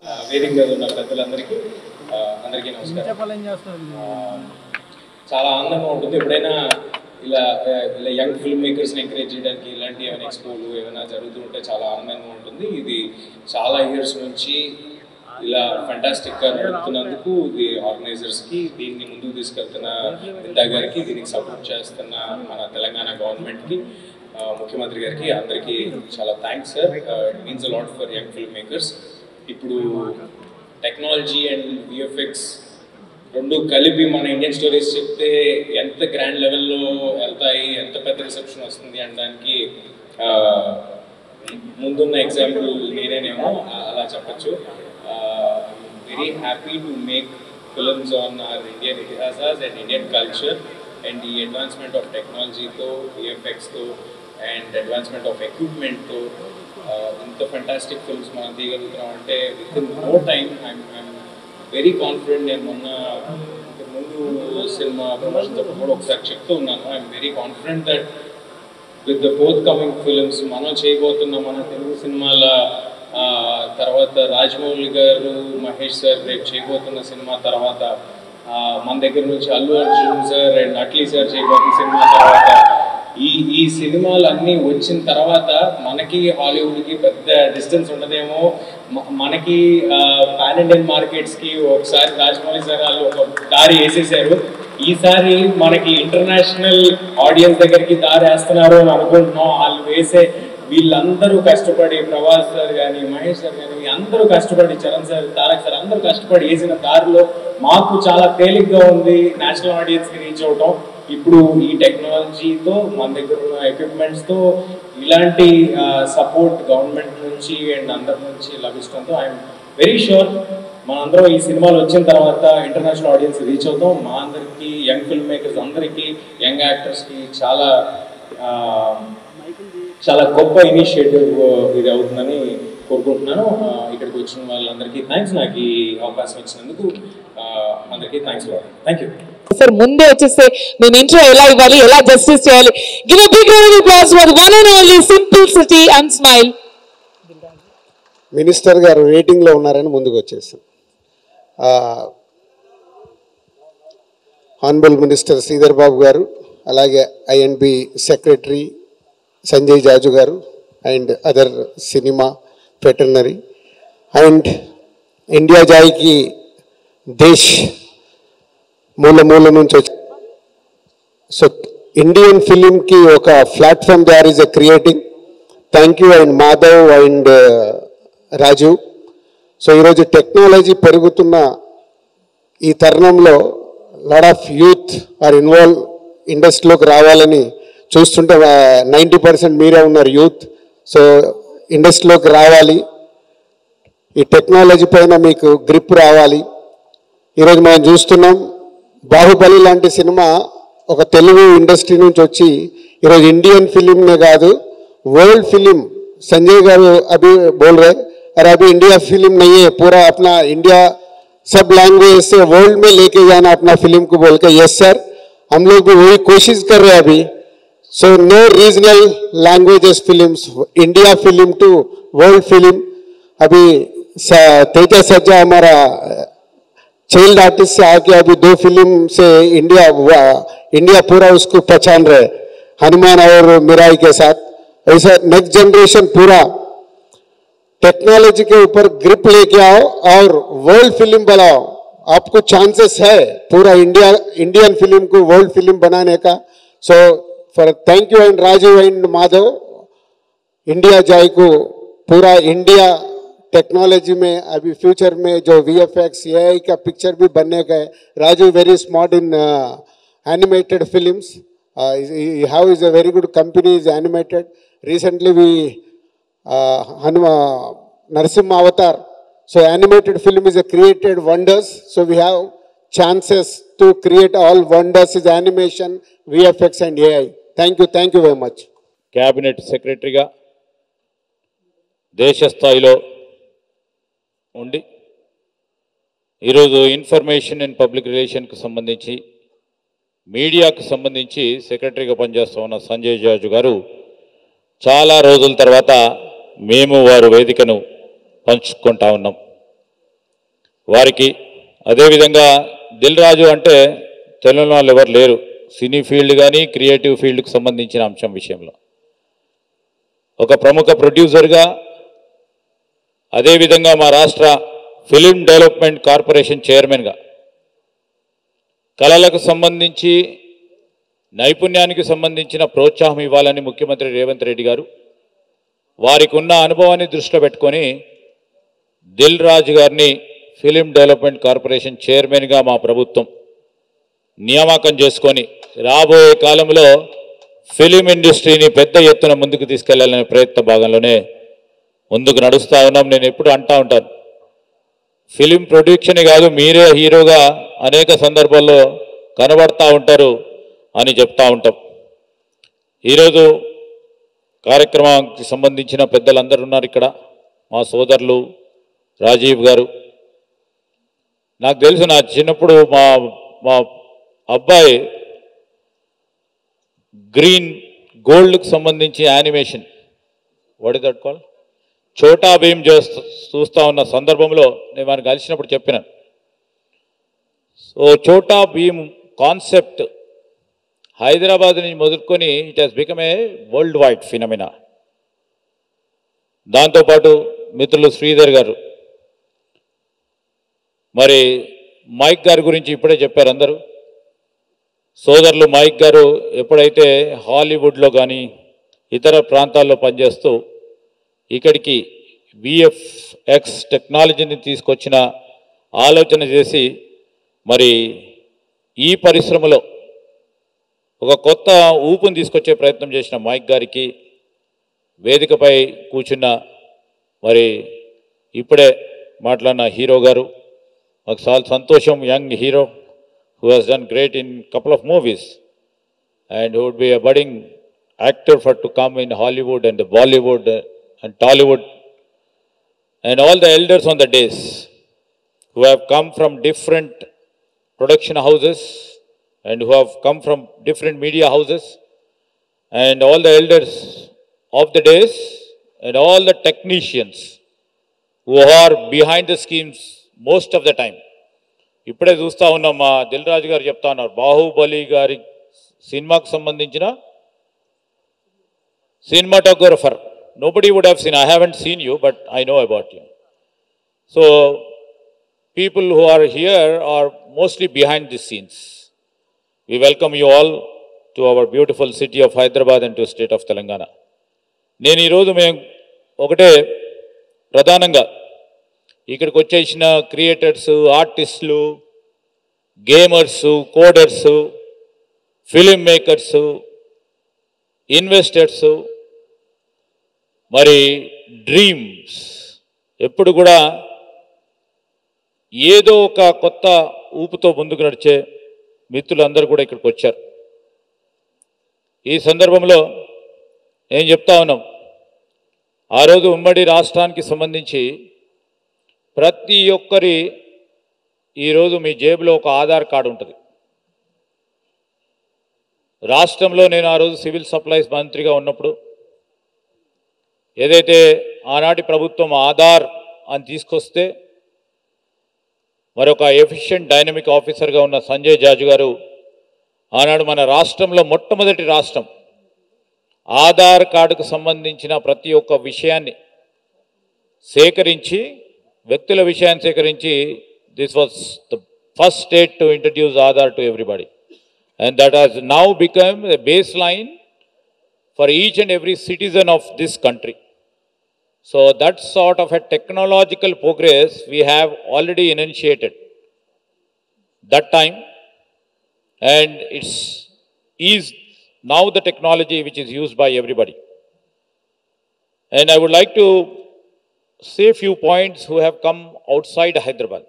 వేదిక మీద ఉన్న పెద్దలందరికీ అందరికీ నమస్కారం. చాలా ఆనందంగా ఉంటుంది ఎప్పుడైనా ఇలా యంగ్ ఫిల్మ్ మేకర్స్ని ఎంకరేజ్ చేయడానికి ఇలాంటి ఏమైనా ఎక్స్పోలు ఏమైనా జరుగుతూ ఉంటే చాలా ఆనందంగా ఉంటుంది. ఇది చాలా ఇయర్స్ నుంచి ఇలా ఫంటాస్టిక్గా నడుపుతున్నందుకు ఇది ఆర్గనైజర్స్కి, దీన్ని ముందుకు తీసుకెళ్తున్న విద్యా గారికి, దీనికి సపోర్ట్ చేస్తున్న మన తెలంగాణ గవర్నమెంట్కి, ముఖ్యమంత్రి గారికి అందరికీ చాలా thanks sir. It means a lot for young film makers. ఇప్పుడు టెక్నాలజీ అండ్ విఎఫ్ఎక్స్ రెండు కలిపి మన ఇండియన్ స్టోరీస్ చెప్తే ఎంత గ్రాండ్ లెవెల్లో వెళ్తాయి, ఎంత పెద్ద రిసెప్షన్ వస్తుంది అనడానికి ముందున్న ఎగ్జాంపుల్ నేనేనేమో అలా చెప్పచ్చు. Very happy to make films on our Indian ఇతిహాసాస్ అండ్ ఇండియన్ కల్చర్ అండ్ ఈ అడ్వాన్స్మెంట్ ఆఫ్ టెక్నాలజీతో, విఎఫ్ఎక్స్తో అండ్ అడ్వాన్స్మెంట్ ఆఫ్ ఎక్విప్మెంట్తో ఇంత ఫంటాస్టిక్ ఫిల్మ్స్ మనం తీయగలుగుతున్నాం అంటే with in no time I'm very confident. నేను ముందు సినిమా ప్రమోషన్ కూడా ఒకసారి చెప్తూ ఉన్నాను. I'm very confident that with the forthcoming films మనం చేయబోతున్న మన తెలుగు సినిమాల తర్వాత రాజమౌళి గారు, మహేష్ సార్ రేపు చేయబోతున్న సినిమా తర్వాత మన దగ్గర నుంచి Allu Arjun sir and Atlee sir చేయబోతున్న సినిమా తర్వాత ఈ సినిమాలు అన్నీ వచ్చిన తర్వాత మనకి హాలీవుడ్కి పెద్ద డిస్టెన్స్ ఉండదేమో. మనకి పాన్ ఇండియన్ మార్కెట్స్కి ఒకసారి రాజమౌళి సార్ వాళ్ళు ఒక దారి వేసేసారు. ఈసారి మనకి ఇంటర్నేషనల్ ఆడియన్స్ దగ్గరికి దారి వేస్తున్నారు అని అనుకుంటున్నాం. వాళ్ళు వేసే వీళ్ళందరూ కష్టపడి, ప్రభాస్ సార్ కానీ, మహేష్ సార్ కానీ అందరూ కష్టపడి, చరణ్ సార్, తారక్ సార్ అందరూ కష్టపడి వేసిన దారిలో మాకు చాలా తేలిగ్గా ఉంది నేషనల్ ఆడియన్స్కి రీచ్ అవటం. ఇప్పుడు ఈ టెక్నాలజీతో, మన దగ్గర ఉన్న ఎక్విప్మెంట్స్తో ఇలాంటి సపోర్ట్ గవర్నమెంట్ నుంచి అండ్ అందరి నుంచి లభిస్తుందో ఐఎమ్ వెరీ షూర్ మనందరం ఈ సినిమాలు వచ్చిన తర్వాత ఇంటర్నేషనల్ ఆడియన్స్ రీచ్ అవుతాం. మా అందరికీ, యంగ్ ఫిల్మ్ మేకర్స్ అందరికీ, యంగ్ యాక్టర్స్కి చాలా చాలా గొప్ప ఇనిషియేటివ్ ఇది అవుతుందని కోరుకుంటున్నాను. ఇక్కడికి వచ్చిన వాళ్ళందరికీ థ్యాంక్స్. నాకు ఈ అవకాశం ఇచ్చినందుకు అందరికీ థ్యాంక్స్. Thank you sir. ముందే వచ్చేస్తే నేను ఇంట్రో ఎలా ఇవ్వాలి, ఎలా జస్టిస్ చేయాలి. Give a big round of applause for the one and only simplicity and smile. Minister గారు రేటింగ్లో ఉన్నారని ముందుకు వచ్చేసాం. ఆనరబుల్ మినిస్టర్ శ్రీధర్ బాబు గారు, అలాగే INB secretary Sanjay Jaju garu and other cinema veterinary and India జాయ్కి దేశ్ మూల మూల నుంచి వచ్చి సో ఇండియన్ ఫిలింకి ఒక platform they are is creating. Thank you and Madhav and Raju. So ఈరోజు టెక్నాలజీ పెరుగుతున్న ఈ తరుణంలో lot of youth are involve ఇండస్ట్రీలోకి రావాలని చూస్తుంటే 90% మీరే ఉన్నారు యూత్. సో ఇండస్ట్రీలోకి రావాలి, ఈ టెక్నాలజీ పైన మీకు గ్రిప్ రావాలి. ఈరోజు మనం చూస్తున్నాం బాహుబలి లాంటి సినిమా ఒక తెలుగు ఇండస్ట్రీ నుంచి వచ్చి ఈరోజు ఇండియన్ ఫిలింనే కాదు वर्ल्ड फिल्म. संजय गारू अभी बोल रहे और अभी इंडिया फिल्म नहीं है, पूरा अपना इंडिया सब लैंग्वेज से वर्ल्ड में लेके जाना अपना फिल्म को बोल के. यस सर, हम लोग भी वही कोशिश कर रहे हैं अभी. So no regional languages films, India film to world film. अभी तेजा सज्जा हमारा चाइल्ड आर्टिस्ट से आके अभी 2 फिल्म से इंडिया पूरा उसको पहचान रहे, हनुमान और मिराई के साथ. ऐसा नेक्स्ट जनरेशन पूरा टेक्नोलॉजी के ऊपर ग्रिप लेके आओ और वर्ल्ड फिल्म बनाओ. आपको चांसेस है पूरा इंडियन फिल्म को वर्ल्ड फिल्म बनाने का. So for thank you and Raju and Madhav. India जाए को पूरा इंडिया टेक्नोलॉजी में अभी फ्यूचर में जो VFX AI का पिक्चर भी बनने का है. Raju very smart in animated films. He has a very good company is animated. Recently we Narsimha Avatar. So animated film is a created wonders. So we have chances to create all wonders is animation, VFX and AI. Thank you very much. Cabinet Secretary ga desha sthayilo undi ee roju information and public relation ku sambandhinchi మీడియాకు సంబంధించి సెక్రటరీగా పనిచేస్తున్న సంజయ్ జాజు గారు చాలా రోజుల తర్వాత మేము వారి వేదికను పంచుకుంటా ఉన్నాం. వారికి, అదేవిధంగా దిల్ రాజు అంటే తెలియని వాళ్ళు ఎవరు లేరు సినీ ఫీల్డ్ కానీ క్రియేటివ్ ఫీల్డ్కి సంబంధించిన అంశం విషయంలో. ఒక ప్రముఖ ప్రొడ్యూసర్గా, అదేవిధంగా మా రాష్ట్ర ఫిలిం డెవలప్మెంట్ కార్పొరేషన్ చైర్మన్గా కళలకు సంబంధించి నైపుణ్యానికి సంబంధించిన ప్రోత్సాహం ఇవ్వాలని ముఖ్యమంత్రి రేవంత్ రెడ్డి గారు వారికి ఉన్న అనుభవాన్ని దృష్టిలో పెట్టుకొని దిల్ రాజు గారిని ఫిలిం డెవలప్మెంట్ కార్పొరేషన్ చైర్మన్గా మా ప్రభుత్వం నియామకం చేసుకొని రాబోయే కాలంలో ఫిలిం ఇండస్ట్రీని పెద్ద ఎత్తున ముందుకు తీసుకెళ్లాలనే ప్రయత్న భాగంలోనే ముందుకు నడుస్తూ ఉన్నాం. నేను ఎప్పుడు అంటూ ఉంటాను, ఫిలిం ప్రొడక్షన్ కాదు, మీరే హీరోగా అనేక సందర్భాల్లో కనబడతా ఉంటారు అని చెప్తా ఉంటాం. ఈరోజు కార్యక్రమానికి సంబంధించిన పెద్దలందరూ ఉన్నారు ఇక్కడ. మా సోదరులు రాజీవ్ గారు, నాకు తెలుసు నా చిన్నప్పుడు మా అబ్బాయి గ్రీన్ గోల్డ్కి సంబంధించి animation what is that call Chhota Bheem చూస్తూ ఉన్న సందర్భంలో నేను వారిని కలిసినప్పుడు చెప్పినాను. సో చోటా భీమ్ కాన్సెప్ట్ హైదరాబాద్ నుంచి మొదలుకొని it has become a world wide phenomena. దాంతోపాటు మిత్రులు శ్రీధర్ గారు, మరి మైక్ గారి గురించి ఇప్పుడే చెప్పారు అందరూ. సోదరులు మైక్ గారు ఎప్పుడైతే హాలీవుడ్లో కానీ ఇతర ప్రాంతాల్లో పనిచేస్తూ ఇక్కడికి విఎఫ్ఎక్స్ టెక్నాలజీని తీసుకొచ్చిన ఆలోచన చేసి మరి ఈ పరిశ్రమలో ఒక కొత్త ఊపును తీసుకొచ్చే ప్రయత్నం చేసిన మైక్ గారికి, వేదికపై కూర్చున్న మరి ఇప్పుడే మాట్లాడిన హీరో గారు, మాకు చాలా సంతోషం, young hero who has done great in couple of movies and who would be a budding actor for to come in Hollywood and Bollywood and Tollywood, and all the elders on the days who have come from different production houses and who have come from different media houses, and all the elders of the days and all the technicians who are behind the schemes most of the time. ఇప్పుడే చూస్తూ ఉన్నాం, మా దిల్ రాజు గారు చెప్తా ఉన్నారు, బాహుబలి గారి సినిమాకు సంబంధించిన cinematographer. Nobody would have seen, I haven't seen you but I know about you. So people who are here are mostly behind the scenes. We welcome you all to our beautiful city of Hyderabad and to state of Telangana. నేను ఈరోజు మేము ఒకటే ప్రధానంగా ఇక్కడికి వచ్చేసిన creators, ఆర్టిస్టులు, gamers, coders, film makers, investors, మరి dreams, ఎప్పుడు కూడా ఏదో ఒక కొత్త ఊపుతో ముందుకు నడిచే మిత్రులందరూ కూడా ఇక్కడికి వచ్చారు. ఈ సందర్భంలో నేను చెప్తా ఉన్నాం, ఆ రోజు ఉమ్మడి రాష్ట్రానికి సంబంధించి ప్రతి ఒక్కరి ఈరోజు మీ జేబులో ఒక ఆధార్ కార్డు ఉంటుంది. రాష్ట్రంలో నేను ఆ రోజు సివిల్ సప్లైస్ మంత్రిగా ఉన్నప్పుడు ఏదైతే ఆనాటి ప్రభుత్వం ఆధార్ అని తీసుకొస్తే మరొక ఎఫిషియెంట్ డైనమిక్ ఆఫీసర్గా ఉన్న సంజయ్ జాజు గారు ఆనాడు మన రాష్ట్రంలో మొట్టమొదటి రాష్ట్రం ఆధార్ కార్డుకు సంబంధించిన ప్రతి ఒక్క విషయాన్ని సేకరించి, వ్యక్తుల విషయాన్ని సేకరించి, this was the first state to introduce Aadhaar to everybody, and that has now become a base line for each and every citizen of this country. So that sort of a technological progress we have already initiated that time, and is now the technology which is used by everybody. And I would like to say a few points who have come outside Hyderabad.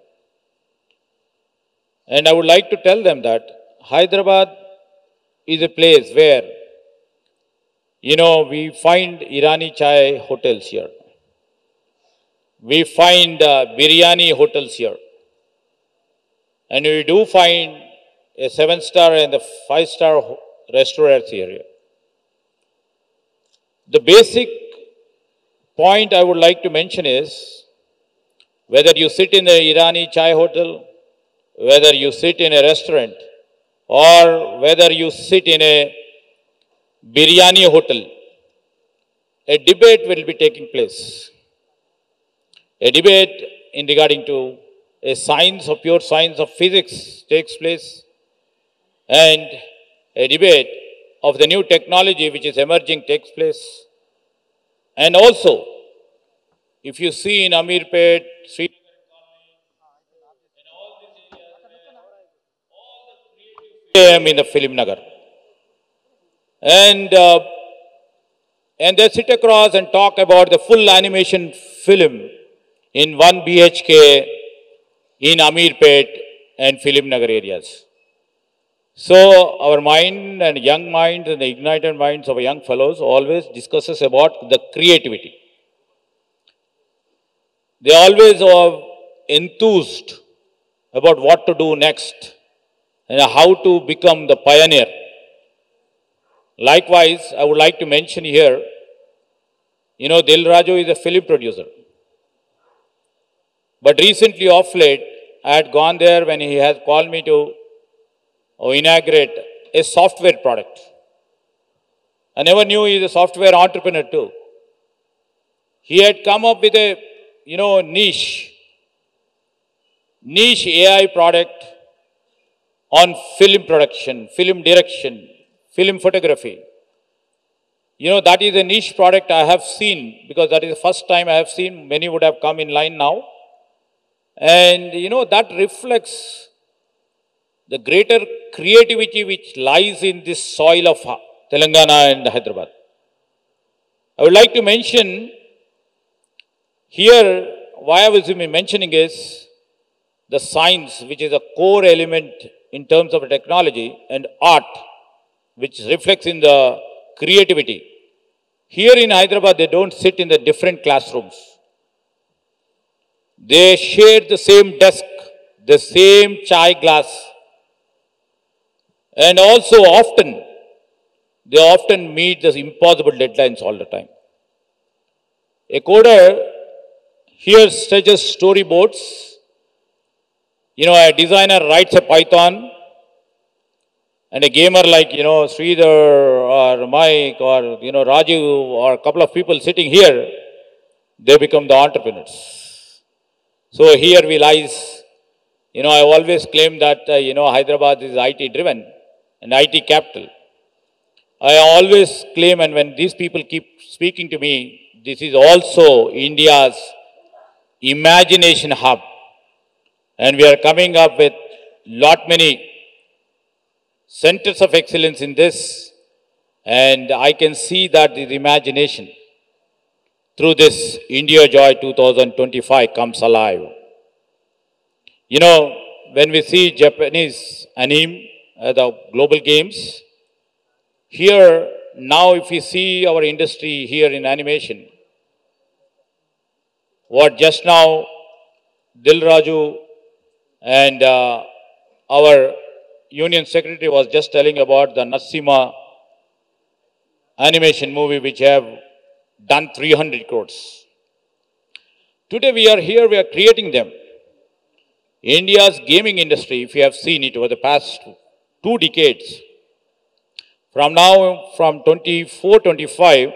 And I would like to tell them that Hyderabad is a place where, you know, we find Irani chai hotels here. We find biryani hotels here. And we do find a 7-star and a 5-star restaurants here. The basic point I would like to mention is, Whether you sit in the Irani chai hotel, whether you sit in a restaurant, or whether you sit in a biryani hotel, a debate will be taking place. A debate in regarding to a science of pure science of physics takes place, and a debate of the new technology which is emerging takes place. And also, if you see in Amirpet, Sri I am in the Film Nagar. And they sit across and talk about the full animation film in 1 BHK in Amirpet and Film Nagar areas. So our mind and young minds and the ignited minds of young fellows always discusses about the creativity. They always are enthused about what to do next and how to become the pioneer. Likewise, I would like to mention here, Dil Raju is a film producer. But recently, off late, I had gone there when he has called me to inaugurate a software product. I never knew he is a software entrepreneur too. He had come up with a, niche AI product on film production, film direction, film photography. That is a niche product I have seen, because that is the first time I have seen. Many would have come in line now. And, that reflects the greater creativity which lies in this soil of Telangana and Hyderabad. I would like to mention here, why I was mentioning is the science, which is a core element in terms of technology, and art, which reflects in the creativity. Here in Hyderabad, they don't sit in the different classrooms. They share the same desk, the same chai glass. And also they often meet the impossible deadlines all the time. A coder here stretches storyboards. A designer writes a Python, and a gamer like, Sridhar or Mike or, Raju or a couple of people sitting here, they become the entrepreneurs. So here we lies, I always claim that, Hyderabad is IT driven and IT capital. I always claim, and when these people keep speaking to me, this is also India's imagination hub. And we are coming up with many centers of excellence in this. And I can see that the imagination through this India Joy 2025 comes alive. When we see Japanese anime at the global games, here now if we see our industry here in animation, what just now Dil Raju and our Union Secretary was just telling about the Narsima animation movie which have done 300 crores. Today we are here, we are creating them. India's gaming industry, if you have seen it over the past 2 decades, from 24-25,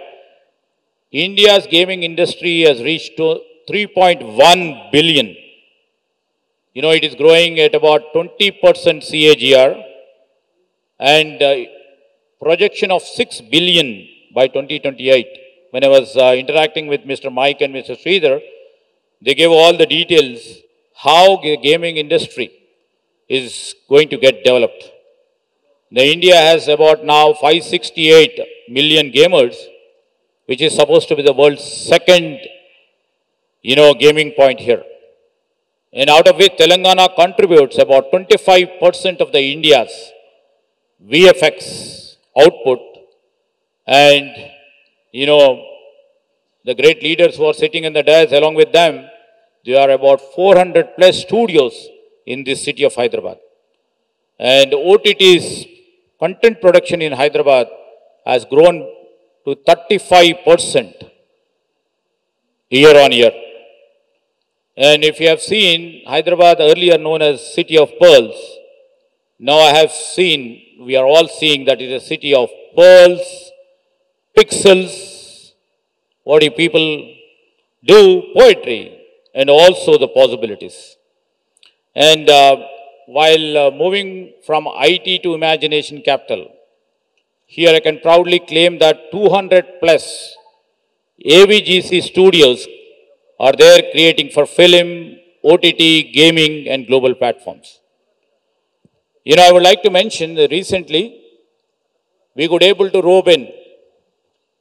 India's gaming industry has reached to 3.1 billion. It is growing at about 20% CAGR, and projection of 6 billion by 2028. When I was interacting with Mr. Mike and Mr. Sridhar, they gave all the details how the gaming industry is going to get developed. India has about now 568 million gamers, which is supposed to be the world's second, gaming point here. And out of which Telangana contributes about 25% of the India's VFX output. And, the great leaders who are sitting in the dais along with them, there are about 400 plus studios in this city of Hyderabad. And OTT's content production in Hyderabad has grown to 35% year on year. And if you have seen Hyderabad, earlier known as City of Pearls, now I have seen, we are all seeing that it is a city of pearls, pixels, what do people do, poetry, and also the possibilities. And while moving from IT to imagination capital, here I can proudly claim that 200 plus AVGC studios are there creating for film, OTT, gaming, and global platforms. You know, I would like to mention that recently we could able to rope in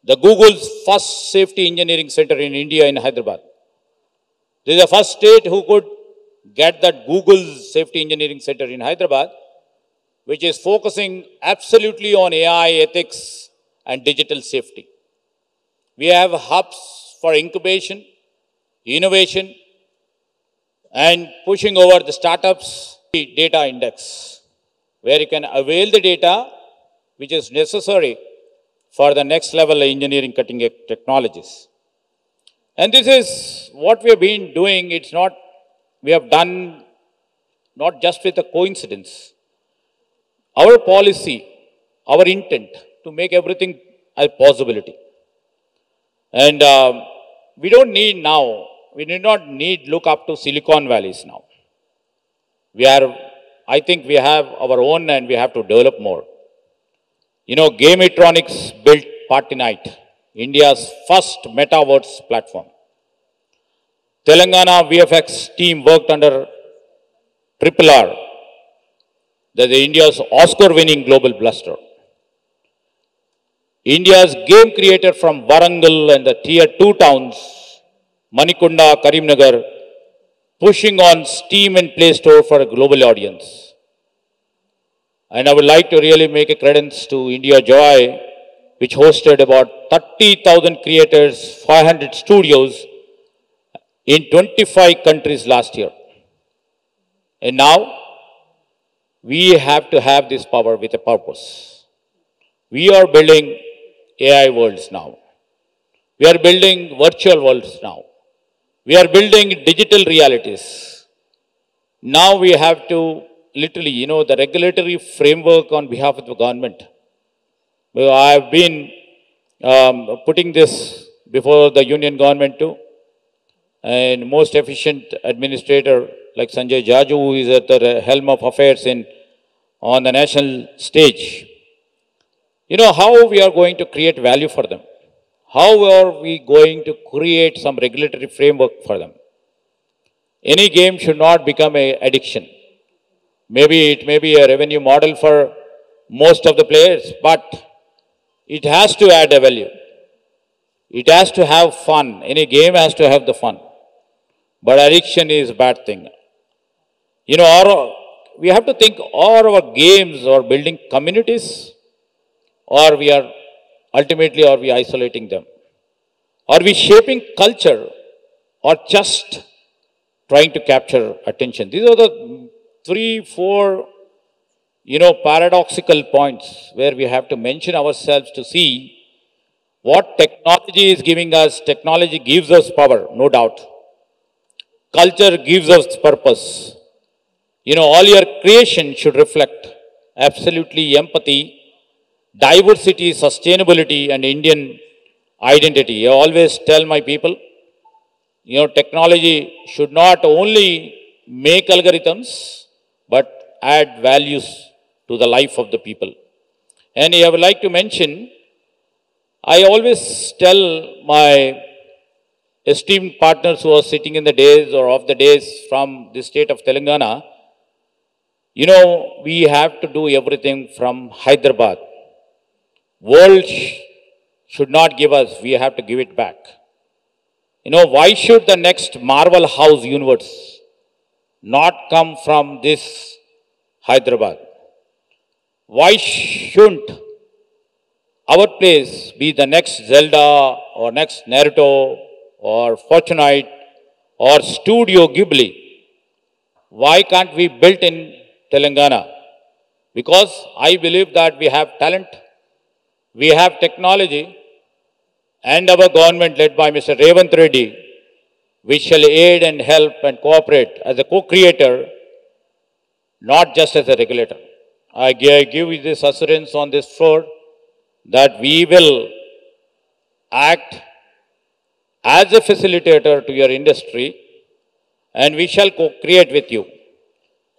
the Google's first safety engineering center in India in Hyderabad. This is the first state who could get that Google's safety engineering center in Hyderabad, which is focusing absolutely on AI, ethics, and digital safety. We have hubs for incubation, innovation, and pushing over the startups data index, where you can avail the data which is necessary for the next level engineering cutting edge technologies. And this is what we have been doing. It's not, we have done not just with a coincidence. Our policy, our intent to make everything a possibility. And we don't need now, we do not need look up to Silicon Valleys now. We are, I think we have our own and we have to develop more. You know, Gametronics built Party Night, India's first metaverse platform. Telangana VFX team worked under Triple R, that is India's Oscar-winning global blaster. India's game creator from Warangal and the tier 2 towns, Manikunda, Karimnagar, pushing on Steam and Play Store for a global audience. And I would like to really make a credence to India Joy, which hosted about 30,000 creators, 500 studios in 25 countries last year. And now, we have to have this power with a purpose. We are building AI worlds now. We are building virtual worlds now. We are building digital realities. Now we have to literally, you know, the regulatory framework on behalf of the government. Well, I have been putting this before the union government too. And most efficient administrator like Sanjay Jaju, who is at the helm of affairs on the national stage. You know, how we are going to create value for them? How are we going to create some regulatory framework for them? Any game should not become an addiction. Maybe it may be a revenue model for most of the players, but it has to add a value. It has to have fun. Any game has to have the fun. But addiction is a bad thing. You know, we have to think, all our games are building communities, or we are ultimately, are we isolating them? Are we shaping culture, or just trying to capture attention? These are the 3-4, you know, paradoxical points where we have to mention ourselves to see what technology is giving us. Technology gives us power, no doubt. Culture gives us purpose. You know, all your creation should reflect absolutely empathy, diversity, sustainability, and Indian identity. I always tell my people, you know, technology should not only make algorithms, but add values to the life of the people. And I would like to mention, I always tell my esteemed partners who are sitting in the days or of the days from the state of Telangana, you know, we have to do everything from Hyderabad. World should not give us, we have to give it back. You know, why should the next Marvel House universe not come from this Hyderabad? Why shouldn't our place be the next Zelda or next Naruto or Fortnite or Studio Ghibli? Why can't we build in Telangana? Because I believe that we have talent, we have technology, and our government led by Mr. Revanth Reddy we shall aid and help and cooperate as a co-creator, not just as a regulator. I give you this assurance on this floor that we will act as a facilitator to your industry, and we shall co-create with you.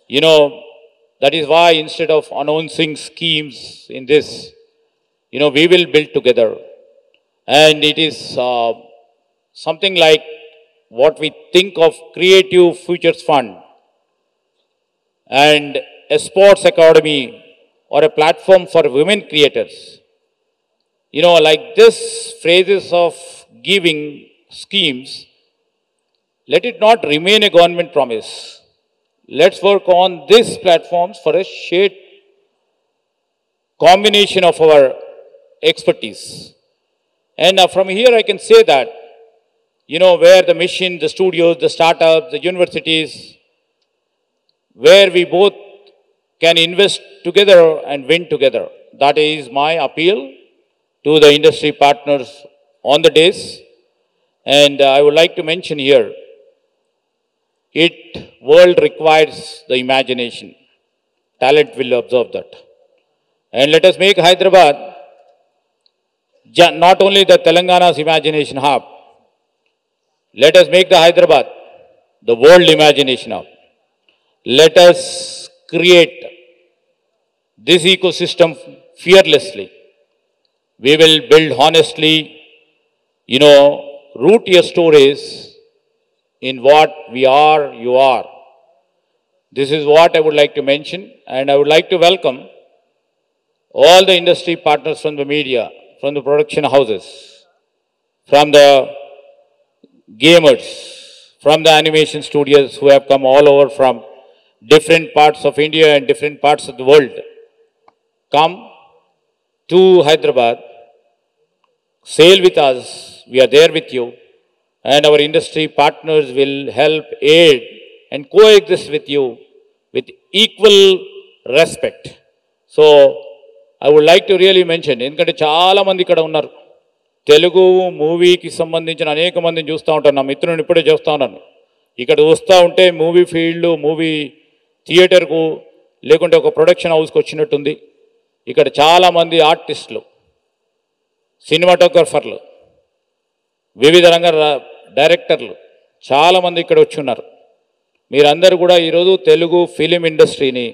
You know, that is why instead of announcing schemes in this, we will build together. And it is something like what we think of Creative Futures Fund and a sports academy or a platform for women creators. Like this phrases of giving schemes, let it not remain a government promise. Let's work on these platforms for a shared combination of our expertise. And from here I can say that, where the mission, the studios, the startups, the universities, where we both can invest together and win together. That is my appeal to the industry partners on the days. And I would like to mention here, world requires the imagination. Talent will observe that. And let us make Hyderabad not only the Telangana's imagination hub, let us make the Hyderabad the world imagination hub. Let us create this ecosystem fearlessly. We will build honestly, root your stories in what we are, you are. This is what I would like to mention, and I would like to welcome all the industry partners from the media, from the production houses, from the gamers, from the animation studios who have come all over from different parts of India and different parts of the world. Come to Hyderabad, sail with us, we are there with you, and our industry partners will help, aid, and coexist with you with equal respect. So, I would like to really mention, ఎందుకంటే చాలా మంది ఇక్కడ ఉన్నారు. తెలుగు మూవీకి సంబంధించిన అనేక మందిని చూస్తూ ఉంటాను. నా మిత్రుని ఇప్పుడే చూస్తూ ఉన్నాను. ఇక్కడ వస్తూ ఉంటే మూవీ ఫీల్డ్, మూవీ థియేటర్కు లేకుంటే ఒక ప్రొడక్షన్ హౌస్కి వచ్చినట్టుంది. ఇక్కడ చాలామంది ఆర్టిస్టులు, సినిమాటోగ్రఫర్లు, వివిధ రంగ డైరెక్టర్లు చాలామంది ఇక్కడ వచ్చి ఉన్నారు. మీరందరూ కూడా ఈరోజు తెలుగు ఫిలిం ఇండస్ట్రీని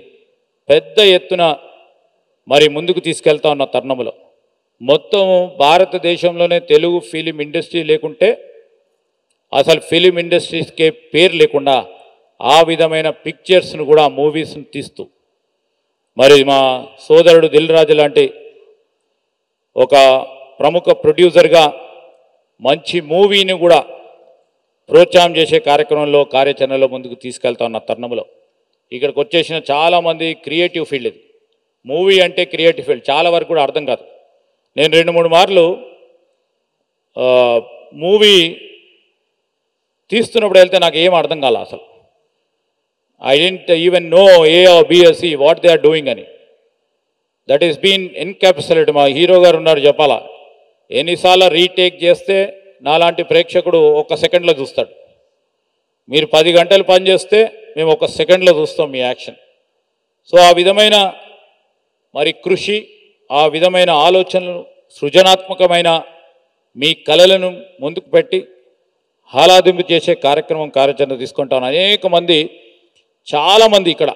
పెద్ద ఎత్తున మరి ముందుకు తీసుకెళ్తా ఉన్న తరుణంలో మొత్తం భారతదేశంలోనే తెలుగు ఫిలిం ఇండస్ట్రీ లేకుంటే అసలు ఫిలిం ఇండస్ట్రీస్కే పేరు లేకుండా ఆ విధమైన పిక్చర్స్ను కూడా మూవీస్ని తీస్తూ మరి మా సోదరుడు దిల్ రాజు లాంటి ఒక ప్రముఖ ప్రొడ్యూసర్గా మంచి మూవీని కూడా ప్రోత్సాహం చేసే కార్యాచరణలో ముందుకు తీసుకెళ్తా ఉన్న తరుణంలో ఇక్కడికి వచ్చేసిన చాలామంది క్రియేటివ్ ఫీల్డ్, ఇది మూవీ అంటే క్రియేటివ్ ఫీల్డ్ చాలా వరకు కూడా అర్థం కాదు. నేను 2-3 మార్లు మూవీ తీస్తున్నప్పుడు వెళ్తే నాకు ఏం అర్థం కాల అసలు. I don't even know A or B or C what they are doing అని. That is been encapsulate. మా హీరో గారు ఉన్నారు చెప్పాలా, ఎన్నిసార్లు రీటేక్ చేస్తే నాలాంటి ప్రేక్షకుడు 1 సెకండ్లో చూస్తాడు. మీరు 10 గంటలు పనిచేస్తే మేము 1 సెకండ్లో చూస్తాం మీ యాక్షన్. సో ఆ విధమైన మరి కృషి, ఆ విధమైన ఆలోచనలు, సృజనాత్మకమైన మీ కళలను ముందుకు పెట్టి ఆహ్లాదింపు చేసే కార్యాచరణ తీసుకుంటాను. అనేక మంది, చాలామంది ఇక్కడ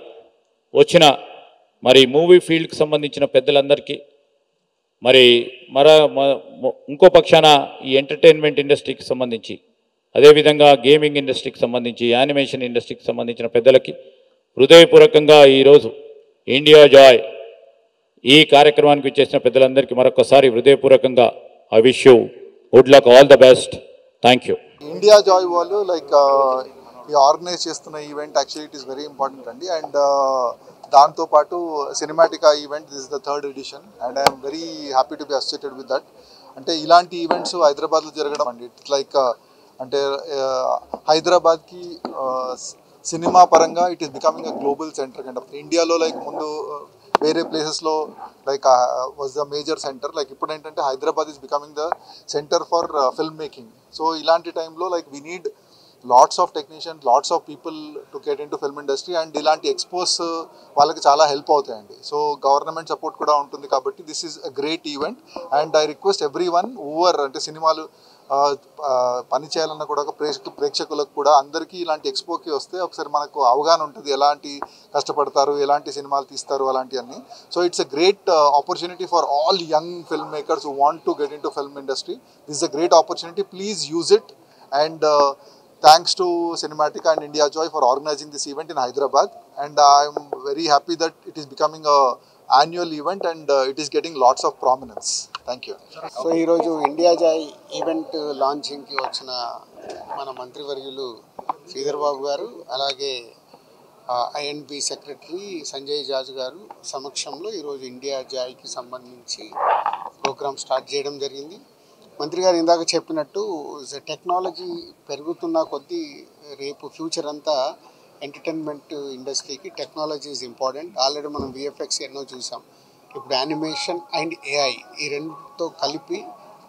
వచ్చిన మరి మూవీ ఫీల్డ్కి సంబంధించిన పెద్దలందరికీ, మరి ఇంకో పక్షాన ఈ ఎంటర్టైన్మెంట్ ఇండస్ట్రీకి సంబంధించి, అదేవిధంగా గేమింగ్ ఇండస్ట్రీకి సంబంధించి, యానిమేషన్ ఇండస్ట్రీకి సంబంధించిన పెద్దలకి హృదయపూర్వకంగా ఈరోజు ఇండియా జాయ్ ఈ కార్యక్రమానికి వచ్చేసిన పెద్దలందరికీ మరొకసారి హృదయపూర్వకంగా I wish you good luck, all the best. Thank you. India Joy వాళ్ళు ఈ ఆర్గనైజ్ చేస్తున్న event actually it is very important అండి. అండ్ దాంతోపాటు Cinematica event, this is the 3rd edition and I'm very happy to be associated with that. అంటే ఇలాంటి events హైదరాబాద్లో జరగడం అండి, ఇట్స్ లైక్ అంటే హైదరాబాద్కి సినిమా పరంగా it is becoming a global centre kind of. ఇండియాలో ముందు వేరే ప్లేసెస్లో వాజ్ ద మేజర్ సెంటర్, ఇప్పుడు ఏంటంటే Hyderabad is becoming the centre for film making. So ఇలాంటి టైంలో we need lots of technicians, lots of people to get in to film industry. And ఇలాంటి expos వాళ్ళకి చాలా హెల్ప్ అవుతాయండి. సో గవర్నమెంట్ సపోర్ట్ కూడా ఉంటుంది కాబట్టి this is a great event. And I request every one over అంటే సినిమాలు పని చేయాలన్న కూడా ఒక ప్రేక్షకులకు కూడా అందరికీ ఇలాంటి ఎక్స్పోకి వస్తే ఒకసారి మనకు అవగాహన ఉంటుంది, ఎలాంటి కష్టపడతారు, ఎలాంటి సినిమాలు తీస్తారు అలాంటివన్నీ. So it's a great opportunity for all young film makers who want to get in to film industry. This is a great opportunity. Please use it. And thanks to Cinematica and India Joy for organizing this event in Hyderabad. And I am very happy that it is becoming a annual event and it is getting lots of prominence. Thank you. So ఈరోజు India Joy event లాంచింగ్కి వచ్చిన మన మంత్రివర్యులు శ్రీధర్ బాబు గారు, అలాగే INB secretary Sanjay Jaju గారు సమక్షంలో ఈరోజు India జాయ్కి సంబంధించి ప్రోగ్రామ్ స్టార్ట్ చేయడం జరిగింది. మంత్రి గారు ఇందాక చెప్పినట్టు టెక్నాలజీ పెరుగుతున్న కొద్దీ రేపు ఫ్యూచర్ అంతా ఎంటర్టైన్మెంట్ ఇండస్ట్రీకి టెక్నాలజీ ఈజ్ ఇంపార్టెంట్. ఆల్రెడీ మనం విఎఫ్ఎక్స్ ఎన్నో చూసాం. ఇప్పుడు యానిమేషన్ అండ్ ఏఐ ఈ రెండుతో కలిపి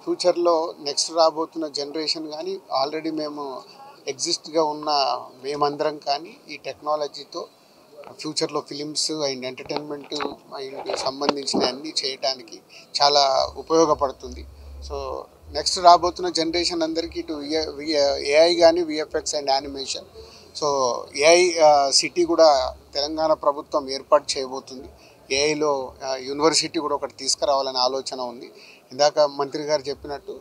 ఫ్యూచర్లో నెక్స్ట్ రాబోతున్న జనరేషన్ కానీ ఆల్రెడీ మేము ఎగ్జిస్ట్గా ఉన్న మేమందరం కానీ ఈ టెక్నాలజీతో ఫ్యూచర్లో ఫిలిమ్స్ అండ్ ఎంటర్టైన్మెంట్ అండ్ సంబంధించిన అన్నీ చేయడానికి చాలా ఉపయోగపడుతుంది. సో నెక్స్ట్ రాబోతున్న జనరేషన్ అందరికీ ఇటు ఏఐ కానీ VFX and animation. So AI city కూడా తెలంగాణ ప్రభుత్వం ఏర్పాటు చేయబోతుంది. ఏఐలో యూనివర్సిటీ కూడా ఒకటి తీసుకురావాలనే ఆలోచన ఉంది. ఇందాక మంత్రి గారు చెప్పినట్టు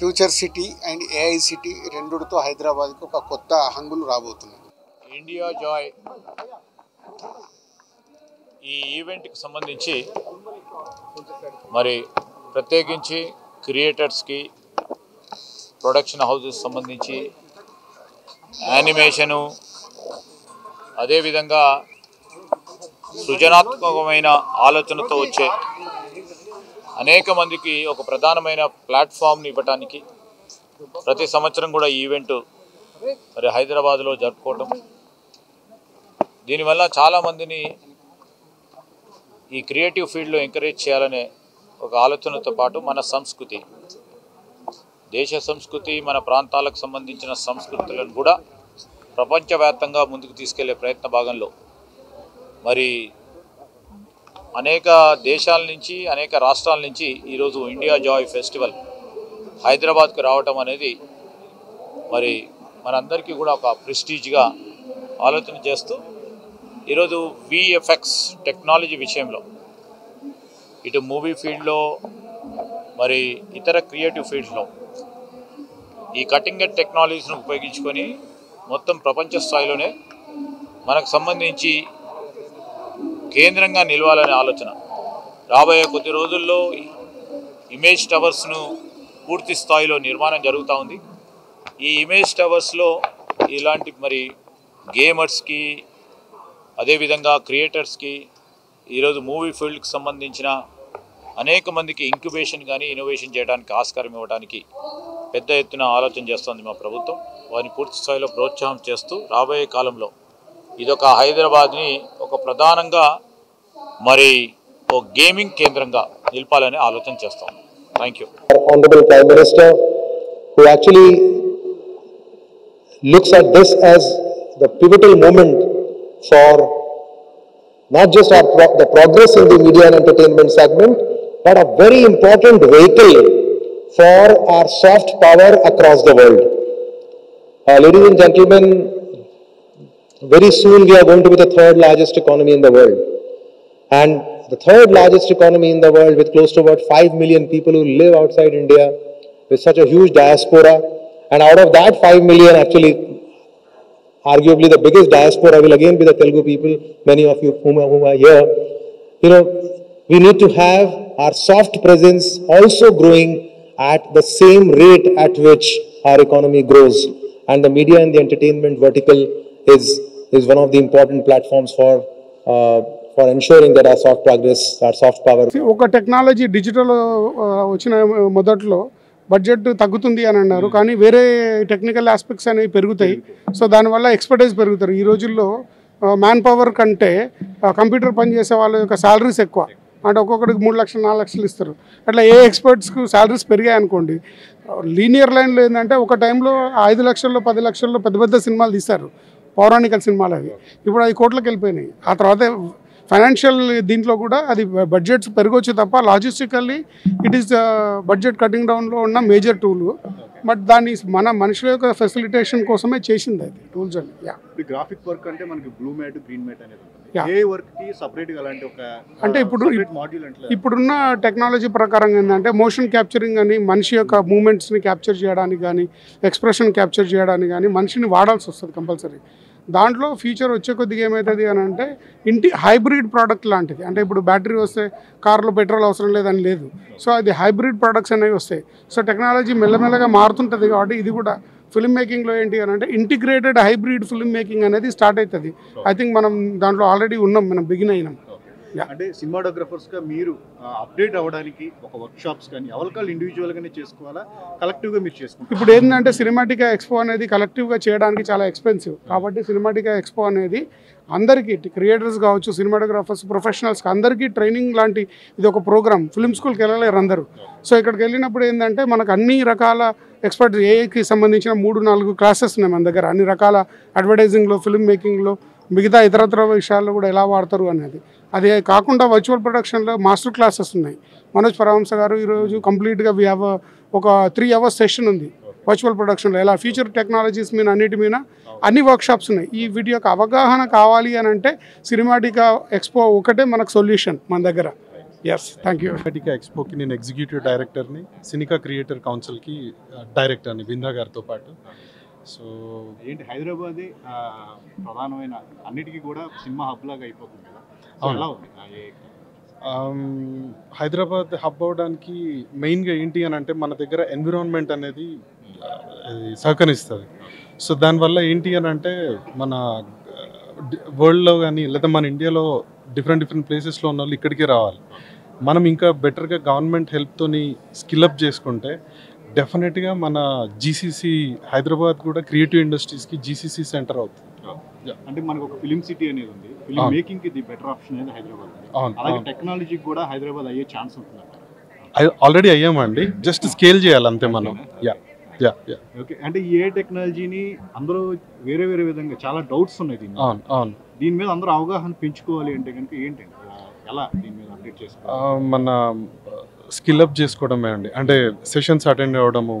future city and AI city రెండుతో హైదరాబాద్కి ఒక కొత్త హంగులు రాబోతున్నాయి. ఇండియా జాయ్ ఈ ఈవెంట్కి సంబంధించి మరి ప్రత్యేకించి క్రియేటర్స్కి, ప్రొడక్షన్ హౌసెస్ సంబంధించి యానిమేషను, అదేవిధంగా సృజనాత్మకమైన ఆలోచనతో వచ్చే అనేక మందికి ఒక ప్రధానమైన ప్లాట్ఫామ్ని ఇవ్వటానికి ప్రతి సంవత్సరం కూడా ఈ ఈవెంట్ మరి హైదరాబాద్లో జరుపుకోవటం, దీనివల్ల చాలామందిని ఈ క్రియేటివ్ ఫీల్డ్లో ఎంకరేజ్ చేయాలనే ఒక ఆలోచనతో పాటు మన సంస్కృతి, దేశ సంస్కృతి, మన ప్రాంతాలకు సంబంధించిన సంస్కృతులను కూడా ప్రపంచవ్యాప్తంగా ముందుకు తీసుకెళ్లే ప్రయత్న భాగంలో మరి అనేక దేశాల నుంచి, అనేక రాష్ట్రాల నుంచి ఈరోజు ఇండియా జాయ్ ఫెస్టివల్ హైదరాబాద్కు రావటం అనేది మరి మనందరికీ కూడా ఒక ప్రెస్టీజ్గా ఆలోచన చేస్తూ ఈరోజు విఎఫ్ఎక్స్ టెక్నాలజీ విషయంలో ఇటు మూవీ ఫీల్డ్లో మరి ఇతర క్రియేటివ్ ఫీల్డ్స్లో ఈ కటింగ్ ఎడ్జ్ టెక్నాలజీస్ను ఉపయోగించుకొని మొత్తం ప్రపంచ స్థాయిలోనే మనకు సంబంధించి కేంద్రంగా నిలవాలనే ఆలోచన. రాబోయే కొద్ది రోజుల్లో ఇమేజ్ టవర్స్ను పూర్తి స్థాయిలో నిర్మాణం జరుగుతూ ఉంది. ఈ ఇమేజ్ టవర్స్లో ఇలాంటి మరి గేమర్స్కి, అదేవిధంగా క్రియేటర్స్కి, ఈరోజు మూవీ ఫీల్డ్కి సంబంధించిన అనేక మందికి ఇంక్యుబేషన్ కానీ ఇన్నోవేషన్ చేయడానికి ఆస్కారం ఇవ్వడానికి పెద్ద ఎత్తున ఆలోచన చేస్తుంది మా ప్రభుత్వం. వారిని పూర్తి స్థాయిలో ప్రోత్సాహం చేస్తూ రాబోయే కాలంలో ఇదొక హైదరాబాద్ని ఒక ప్రధానంగా మరి ఒక గేమింగ్ కేంద్రంగా నిలపాలని ఆలోచన చేస్తాం. Thank you. Honorable Prime Minister, who actually looks at this as the pivotal moment for not just the progress in the media and entertainment segment, but a very important vehicle for our soft power across the world. Ladies and gentlemen, very soon we are going to be the third largest economy in the world. And the third largest economy in the world, with close to about 5 million people who live outside India, with such a huge diaspora. And out of that 5 million, actually, arguably the biggest diaspora will again be the Telugu people, many of you whom are here. You know, we need to have our soft presence also growing at the same rate at which our economy grows. And the media and the entertainment vertical is one of the important platforms for ensuring that our soft progress, our soft power. ఒక technology digital వచ్చిన మొదట్లో budget తగ్గుతుంది అని అన్నారు, కానీ వేరే technical aspects అనేవి పెరుగుతాయి. సో దానివల్ల ఎక్స్పర్టైజ్ పెరుగుతారు. ఈ రోజుల్లో మ్యాన్ పవర్ కంటే కంప్యూటర్ పనిచేసే వాళ్ళ యొక్క సాలరీస్ ఎక్కువ. అంటే ఒక్కొక్కడికి 3 లక్షలు 4 లక్షలు ఇస్తారు. అట్లా ఏ ఎక్స్పర్ట్స్కు శాలరీస్ పెరిగాయి అనుకోండి, లీనియర్ లైన్లో ఏంటంటే ఒక టైంలో 5 లక్షల్లో 10 లక్షల్లో పెద్ద పెద్ద సినిమాలు తీస్తారు, పౌరాణిక సినిమాలు అవి. ఇప్పుడు 5 కోట్లకు వెళ్ళిపోయినాయి. ఆ తర్వాత ఫైనాన్షియల్ దీంట్లో కూడా అది బడ్జెట్స్ పెరగొచ్చు తప్ప logistically it is budget cutting డౌన్లో ఉన్న మేజర్ టూల్. బట్ దాన్ని మన మనుషుల యొక్క ఫెసిలిటేషన్ కోసమే చేసింది అది టూల్స్ అని. గ్రాఫిక్ వర్క్ అంటే మనకి బ్లూ మ్యాట్ గ్రీన్ మ్యాట్ అనేది Yeah. ఏ వర్క్ కి సెపరేట్ గా అలాంటి ఒక అంటే మాడ్యూల్ అంటే ఇప్పుడున్న టెక్నాలజీ ప్రకారం ఏంటంటే మోషన్ క్యాప్చరింగ్ అని మనిషి యొక్క మూమెంట్స్ని క్యాప్చర్ చేయడానికి కానీ ఎక్స్ప్రెషన్ క్యాప్చర్ చేయడానికి కానీ మనిషిని వాడాల్సి వస్తుంది కంపల్సరీ. దాంట్లో ఫ్యూచర్ వచ్చే కొద్దిగా ఏమవుతుంది అని అంటే హైబ్రిడ్ ప్రోడక్ట్ లాంటిది. అంటే ఇప్పుడు బ్యాటరీ వస్తే కార్లో పెట్రోల్ అవసరం లేదని లేదు. సో అది హైబ్రిడ్ ప్రోడక్ట్స్ అనేవి వస్తాయి. సో టెక్నాలజీ మెల్లమెల్లగా మారుతుంటుంది కాబట్టి ఇది కూడా ఫిల్మ్ మేకింగ్లో ఏంటి అని అంటే ఇంటిగ్రేటెడ్ హైబ్రిడ్ ఫిల్మ్ మేకింగ్ అనేది స్టార్ట్ అవుతుంది. ఐ థింక్ మనం దాంట్లో ఆల్రెడీ ఉన్నాం, మనం బిగిన్ అయినాం. అంటే సినిమాటోగ్రఫర్స్ గా మీరు అప్డేట్ అవ్వడానికి ఒక వర్క్ షాప్స్ కానీ ఎవరికాళ్ళు ఇండివిజువల్ గానే చేసుకోవాలా, కలెక్టివ్ గా మీరు చేసుకుంటారు? ఇప్పుడు ఏంటంటే సినిమాటికా ఎక్స్పో అనేది కలెక్టివ్గా చేయడానికి చాలా ఎక్స్పెన్సివ్. కాబట్టి సినిమాటికా ఎక్స్పో అనేది అందరికీ క్రియేటర్స్ కావచ్చు, సినిమాటోగ్రాఫర్స్, ప్రొఫెషనల్స్కి అందరికీ ట్రైనింగ్ లాంటి ఇది ఒక ప్రోగ్రామ్. ఫిల్మ్ స్కూల్కి వెళ్ళలేరు అందరూ. సో ఇక్కడికి వెళ్ళినప్పుడు ఏంటంటే మనకు అన్ని రకాల ఎక్స్పర్ట్స్, ఏఐకి సంబంధించిన 3-4 క్లాసెస్ ఉన్నాయి మన దగ్గర. అన్ని రకాల అడ్వర్టైజింగ్లో, ఫిల్మ్ మేకింగ్లో, మిగతా ఇతరత్ర విషయాల్లో కూడా ఎలా వాడతారు అనేది. అదే కాకుండా వర్చువల్ ప్రొడక్షన్లో మాస్టర్ క్లాసెస్ ఉన్నాయి. మనోజ్ పరమహంస గారు ఈరోజు కంప్లీట్గా వి హ్యావ్ ఒక 3 hours సెషన్ ఉంది వర్చువల్ ప్రొడక్షన్లో. ఎలా ఫ్యూచర్ టెక్నాలజీస్ మీద అన్నిటి మీద అన్ని వర్క్షాప్స్ ఉన్నాయి. ఈ వీటి యొక్క అవగాహన కావాలి అని అంటే సినిమాటికా ఎక్స్పో ఒకటే మనకు సొల్యూషన్ మన దగ్గర. Yes, thank you. సినిమాటికా ఎక్స్పోకి నేను ఎగ్జిక్యూటివ్ డైరెక్టర్ని, సినికా క్రియేటర్ కౌన్సిల్కి డైరెక్టర్ని బిందా గారితో పాటు. సో ఏంటి హైదరాబాద్ ప్రధానమైన అన్నిటికీ కూడా సినిమా హబ్ లాగా అయిపోతుంది కదా, ఎలా ఉంది? హైదరాబాద్ హబ్ అవడానికి మెయిన్గా ఏంటి అని అంటే మన దగ్గర ఎన్విరాన్మెంట్ అనేది సహకరిస్తుంది. సో దానివల్ల ఏంటి అని అంటే మన వరల్డ్లో కానీ లేదా మన ఇండియాలో డిఫరెంట్ ప్లేసెస్లో ఉన్న వాళ్ళు ఇక్కడికే రావాలి. మనం ఇంకా బెటర్గా గవర్నమెంట్ హెల్ప్తోని స్కిల్అప్ చేసుకుంటే డెఫినెట్గా మన జీసీసీ హైదరాబాద్ కూడా క్రియేటివ్ ఇండస్ట్రీస్కి జీసీసీ సెంటర్ అవుతుంది. అంటే మనకు ఒక ఫిలిం సిటీ అనేది ఉంది, ఫిలిం మేకింగ్ కి ది బెటర్ ఆప్షన్ అనేది హైదరాబాద్. అలాగే టెక్నాలజీ కూడా హైదరాబాద్ అయ్యే ఛాన్స్ ఉంటుంది. ఆల్రెడీ అయ్యామండి, జస్ట్ స్కేల్ చేయాలి అంతే మనం. ఓకే, అంటే ఏ టెక్నాలజీని అందరూ వేరే వేరే విధంగా చాలా డౌట్స్ ఉన్నాయి దీని. అవును, దీని మీద అందరూ అవగాహన పెంచుకోవాలి అంటే కనుక ఏంటండి, ఎలా దీని మీద అప్డేట్ చేసుకోవాలి? మన స్కిల్అప్ చేసుకోవడమే అండి. అంటే సెషన్స్ అటెండ్ అవ్వడము,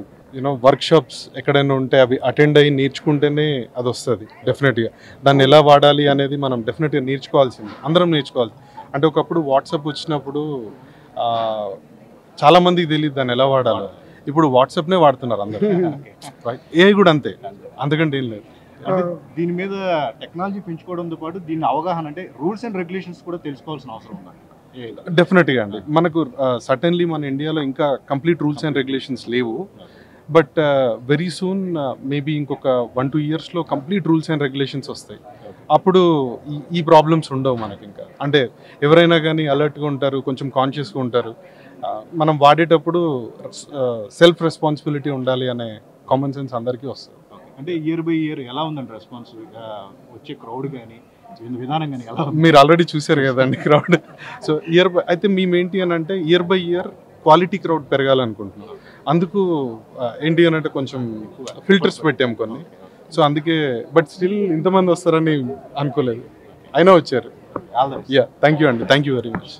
వర్క్ షాప్స్ ఎక్కడైనా ఉంటే అవి అటెండ్ అయ్యి నేర్చుకుంటేనే అది వస్తుంది డెఫినెట్గా. దాన్ని ఎలా వాడాలి అనేది మనం డెఫినెట్గా నేర్చుకోవాల్సింది, అందరం నేర్చుకోవాలి. అంటే ఒకప్పుడు వాట్సాప్ వచ్చినప్పుడు చాలామందికి తెలియదు దాన్ని ఎలా వాడాలో. ఇప్పుడు వాట్సాప్నే వాడుతున్నారు అందరూ. ఏఐ కూడా అంతే, అంతకంటే ఏం లేదు. దీని మీద టెక్నాలజీ పెంచుకోవడంతో పాటు దీని అవగాహన అంటే రూల్స్ అండ్ రెగ్యులేషన్స్ కూడా తెలుసుకోవాల్సిన అవసరం ఉంది. డెఫినెట్గా అండి, మనకు సర్టన్లీ మన ఇండియాలో ఇంకా కంప్లీట్ రూల్స్ అండ్ రెగ్యులేషన్స్ లేవు. బట్ వెరీ సూన్ మేబీ ఇంకొక 1-2 yearsలో కంప్లీట్ రూల్స్ అండ్ రెగ్యులేషన్స్ వస్తాయి. అప్పుడు ఈ ప్రాబ్లమ్స్ ఉండవు మనకి. ఇంకా అంటే ఎవరైనా కానీ అలర్ట్గా ఉంటారు, కొంచెం కాన్షియస్గా ఉంటారు. మనం వాడేటప్పుడు సెల్ఫ్ రెస్పాన్సిబిలిటీ ఉండాలి అనే కామన్ సెన్స్ అందరికీ వస్తుంది. అంటే ఇయర్ బై ఇయర్ ఎలా ఉందండి రెస్పాన్స్, వచ్చే క్రౌడ్ కానీ విధానం కానీ ఎలా? మీరు ఆల్రెడీ చూసారు కదండి క్రౌడ్. సో అయితే మేమేంటి అని అంటే year by year quality crowd పెరగాలనుకుంటున్నాం. అందుకు ఏంటి అని అంటే కొంచెం ఫిల్టర్స్ పెట్టాం కొన్ని. సో అందుకే బట్ స్టిల్ ఇంతమంది వస్తారని అనుకోలేదు, అయినా వచ్చారు. థ్యాంక్ యూ అండి, థ్యాంక్ యూ వెరీ మచ్.